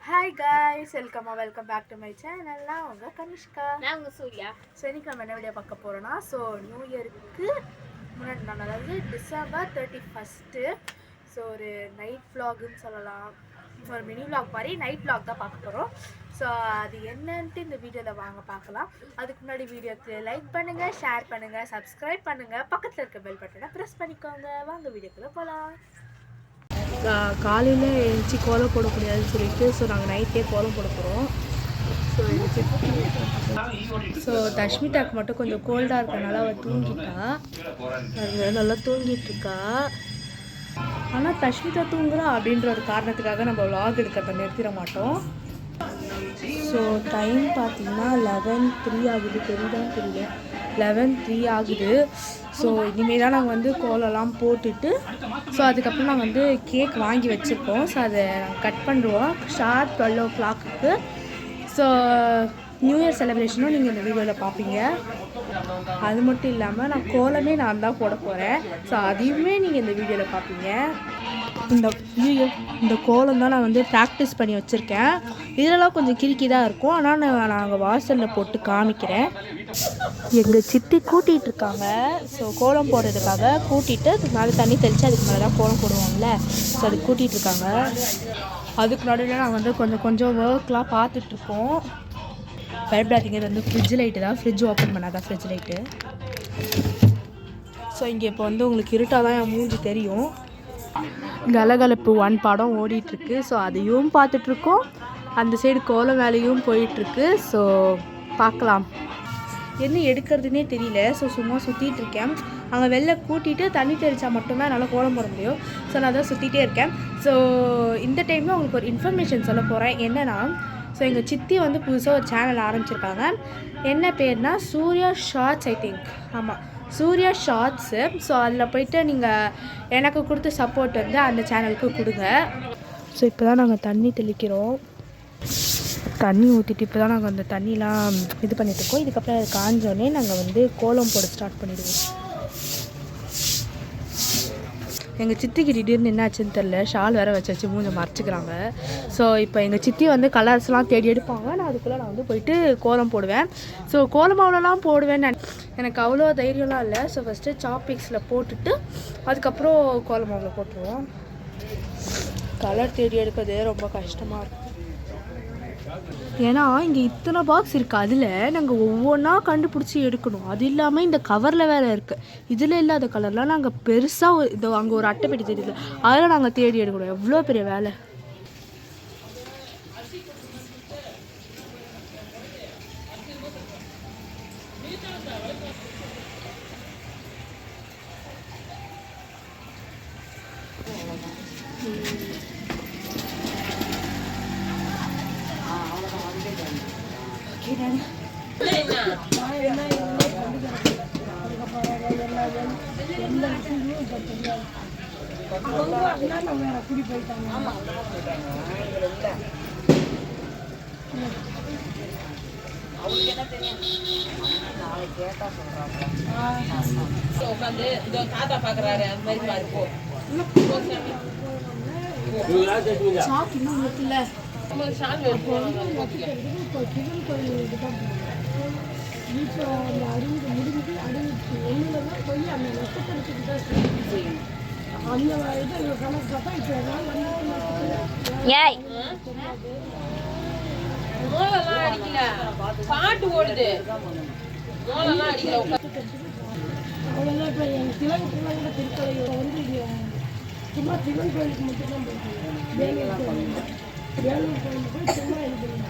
Hi guys, welcome back to my channel. நான் உங்கள் கனிஷ்கா. நான் உங்கள் சூர்யா. சரி, நம்ம என்ன வீடியோ பார்க்க போகிறோன்னா, நியூ இயருக்கு முன்னாடி நாள், அதாவது December 31. ஒரு நைட் vlogன்னு சொல்லலாம், ஒரு மினி vlog மாதிரி நைட் vlog தான் பார்க்க போகிறோம். அது என்னன்ட்டு இந்த வீடியோவில் வாங்க பார்க்கலாம். அதுக்கு முன்னாடி வீடியோக்கு லைக் பண்ணுங்கள், ஷேர் பண்ணுங்கள், சப்ஸ்கிரைப் பண்ணுங்கள், பக்கத்தில் இருக்க பெல் பட்டனை ப்ரெஸ் பண்ணிக்கோங்க. வாங்க வீடியோக்குள்ளே போகலாம். காலையில் எழுந்துச்சி கோலம் போட முடியாதுன்னு சொல்லிட்டு நாங்கள் நைட்டே கோலம் போட போகிறோம். தஷ்மிதாக்கு மட்டும் கொஞ்சம் கோல்டாக இருக்கனால அவள் தூங்கிட்டா, நல்லா தூங்கிட்டுருக்கா. ஆனால் தஷ்மிதா தூங்குறா அப்படின்ற ஒரு காரணத்துக்காக நம்ம vlog எடுக்கிறத நிறுத்திட மாட்டோம். டைம் பார்த்திங்கன்னா 11:03 ஆகுது. தெரியல 11:03 ஆகுது. இனிமேல் தான் நாங்கள் கோலம்லாம் போட்டுட்டு அதுக்கப்புறம் நாங்கள் கேக் வாங்கி வச்சுருக்கோம். அதை நாங்கள் கட் பண்ணுறோம் ஷார்ப் 12 o'clock. நியூ இயர் செலிப்ரேஷனும் நீங்கள் இந்த வீடியோவில் பார்ப்பீங்க. அது மட்டும் இல்லாமல் நான் கோலமே நான் தான் போட போகிறேன். அதையுமே நீங்கள் இந்த வீடியோவில் பார்ப்பீங்க. இந்த கோலம் தான் நான் ப்ராக்டிஸ் பண்ணி வச்சுருக்கேன். இதெல்லாம் கொஞ்சம் கிறுக்கி தான் இருக்கும், ஆனால் நாங்கள் வாசலில் போட்டு காமிக்கிறேன். எங்கள் சித்தி கூட்டிகிட்டு இருக்காங்க. கோலம் போடுறதுக்காக கூட்டிகிட்டு அதுக்கு மேலே தண்ணி தெளித்து அதுக்கு மேலே தான் கோலம் போடுவாங்கள்ல, அது கூட்டிகிட்டு இருக்காங்க. அதுக்கு நடுவில் நாங்கள் கொஞ்சம் ஒர்க்லாம் பார்த்துட்ருக்கோம். பயப்படாதீங்க, இது ஃப்ரிட்ஜ் லைட்டு தான். ஃப்ரிட்ஜ் ஓப்பன் பண்ணாதான் ஃப்ரிட்ஜ் லைட்டு. இங்கே இப்போ உங்களுக்கு இருட்டாக தான் என் மூஞ்சி தெரியும். கலகலப்பு 1 படம் ஓடிட்டுருக்கு. அதையும் பார்த்துட்ருக்கோம். அந்த சைடு கோலம் வேலையும் போயிட்டுருக்கு. பார்க்கலாம், என்ன எடுக்கிறதுனே தெரியல. சும்மா சுற்றிட்டுருக்கேன். அங்கே வெளில கூட்டிகிட்டு தண்ணி தெளித்தா மட்டும்தான் என்னால் கோலம் போட முடியும். நான் தான் சுற்றிட்டே இருக்கேன். இந்த டைமில் உங்களுக்கு ஒரு இன்ஃபர்மேஷன் சொல்ல போகிறேன். என்னென்னா, எங்கள் சித்தி புதுசாக ஒரு சேனல் ஆரம்பிச்சிருக்காங்க. என்ன பேர்னா சூர்யா ஷார்ட்ஸ், ஐ திங்க். ஆமாம், சூர்யா ஷார்ட்ஸு. அதில் போய்ட்டு நீங்கள் எனக்கு கொடுத்த சப்போர்ட் அந்த சேனலுக்கு கொடுங்க. இப்போ தான் நாங்கள் தண்ணி தெளிக்கிறோம். தண்ணி ஊற்றிட்டு இப்போ தான் நாங்கள் அந்த தண்ணிலாம் இது பண்ணிகிட்ருக்கோம். இதுக்கப்புறம் அது காஞ்சோடனே நாங்கள் கோலம் போட ஸ்டார்ட் பண்ணிடுவோம். எங்கள் சித்திக்கு திடீர்னு என்னாச்சுன்னு தெரில, ஷால் வேறு வச்சு மூஞ்சை மறைச்சிக்கிறாங்க. இப்போ எங்கள் சித்தி கலர்ஸ்லாம் தேடி எடுப்பாங்க. நான் அதுக்குள்ளே நான் போயிட்டு கோலம் போடுவேன். கோலம் மாவுலலாம் போடுவேன். எனக்கு அவ்வளோ தைரியம்லாம் இல்லை. ஃபஸ்ட்டு சாப்பிக்ஸில் போட்டுட்டு அதுக்கப்புறம் கோலம் மாவில் போட்டுருவோம். கலர் தேடி எடுக்கிறது ரொம்ப கஷ்டமாக இருக்கும். ஏன்னா இங்கே இத்தனை பாக்ஸ் இருக்குது, அதில் நாங்கள் ஒவ்வொன்றா கண்டுபிடிச்சி எடுக்கணும். அது இல்லாமல் இந்த கவரில் வேறு இருக்குது. இதில் இல்லாத கலர்லாம் நாங்கள் பெருசாக இதோ அங்கே ஒரு அட்டைப்பெட்டி தெரியுது, அதில் நாங்கள் தேடி எடுக்கணும். எவ்வளோ பெரிய வேலை. தாத்தா பாக்குறாரு அந்த மாதிரி பாருப்போம். பாட்டு ஓடுது, சும்மா சிவன் கோயிலுக்கு மட்டும்தான் போயிட்டு வேலூர் கோயிலுக்கு போய் சும்மா எழுதுறேன்.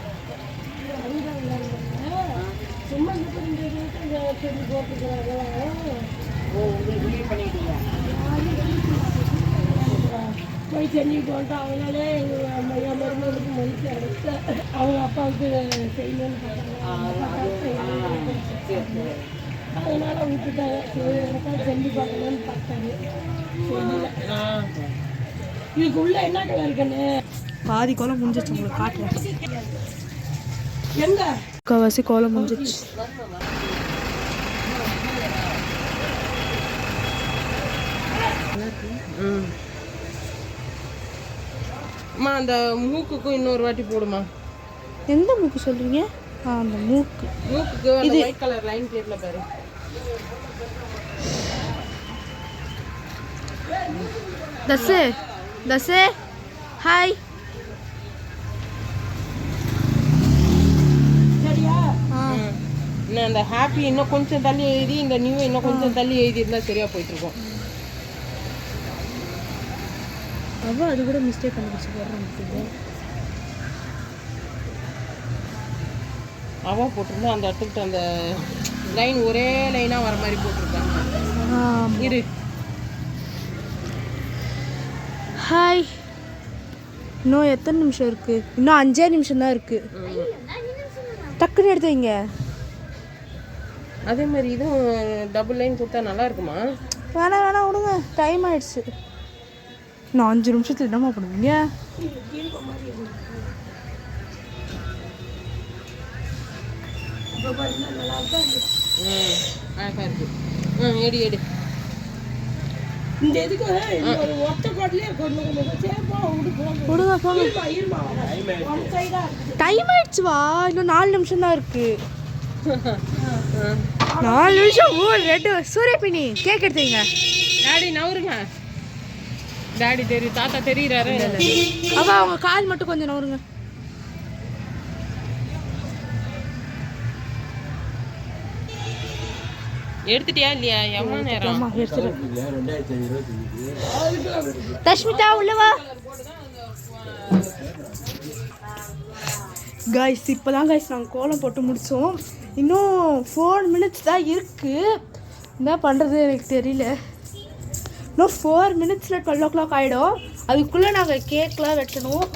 சும்மா இந்த செடி போட்டுக்கிறாங்க. போய் செஞ்சுட்டு வந்துட்டு அவனாலே எங்கள் மருமகளுக்கு மதிச்சு அடைச்ச அவங்க அப்பாவுக்கு செய்யணும்னு பார்த்தாங்க. அதனால விட்டுட்டாங்க. எனக்காக செஞ்சு பார்க்கணும்னு பார்த்தாங்க. இதுக்கு உள்ள என்ன கலர் இருக்குன்னு பாதி கோலம் முடிஞ்சிச்சு, உங்களுக்கு காட்டுறேன். எங்க முக்கால்வாசி கோலம் முடிஞ்சிச்சு. அம்மா அந்த மூக்குக்கும் இன்னொரு வாட்டி போடுமா. எந்த மூக்கு சொல்கிறீங்க? அந்த மூக்கு மூக்குக்கு அந்த ஒயிட் கலர் லைன் பிளேட்ல பாரு. தசே ஹாய். சரியா? இன்னும் அந்த ஹாப்பி இன்னும் கொஞ்சம் தள்ளி எழுதி, இந்த நியூ இன்னும் கொஞ்சம் தள்ளி எழுதி இருந்தால் சரியா போயிட்டு இருக்கோம். அவள் அது கூட மிஸ்டேக் கண்டுபிடிச்சி போடுறேன். அவ போட்டிருந்தா அந்த இடத்துக்கிட்ட அந்த லைன் ஒரே லைனாக வர மாதிரி போட்டிருக்காங்க. இரு. ஹாய். இன்னும் எத்தனை நிமிஷம் இருக்குது? இன்னும் 5 நிமிஷம் தான் இருக்குது. டக்குன்னு எடுத்து வைங்க. அதே மாதிரி இதுவும் டபுள் லைன் கொடுத்தா நல்லா இருக்குமா? வேணாம் விடுங்க, டைம் ஆயிடுச்சு. இன்னும் 5 நிமிஷத்துல என்னம்மா பண்ணுவீங்க? அழகா இருக்கு. எடு. இந்த இதுக்கு ஒரு ஒத்த கோட்டிலே கொண்டு சேப்பா விடுங்க போங்க. ஒன் சைடா இருக்குது. டைம் ஆயிடுச்சு வா. இன்னும் 4 நிமிஷம் தான் இருக்கு. 4 நிமிஷம். ரெட்டு சூரியபினி கேக் எடுத்தீங்க. டாடி நவருங்க. டாடி தெரியும், தாத்தா தெரியுறாரு. அவா அவங்க கால் மட்டும் கொஞ்சம் நவருங்க. எடுத்துட்டியா இல்லையா? எவ்வளோ நேரம்? தஷ்மிதா உள்ளவா. கைஸ் இப்போதான் கைஸ் நாங்கள் கோலம் போட்டு முடித்தோம். இன்னும் 4 மினிட்ஸ் தான் இருக்குது. என்ன பண்ணுறது எனக்கு தெரியல. இன்னும் 4 மினிட்ஸில் 12 o'clock ஆகிடும். அதுக்குள்ளே நாங்கள் கேக்லாம் வெட்டணும்.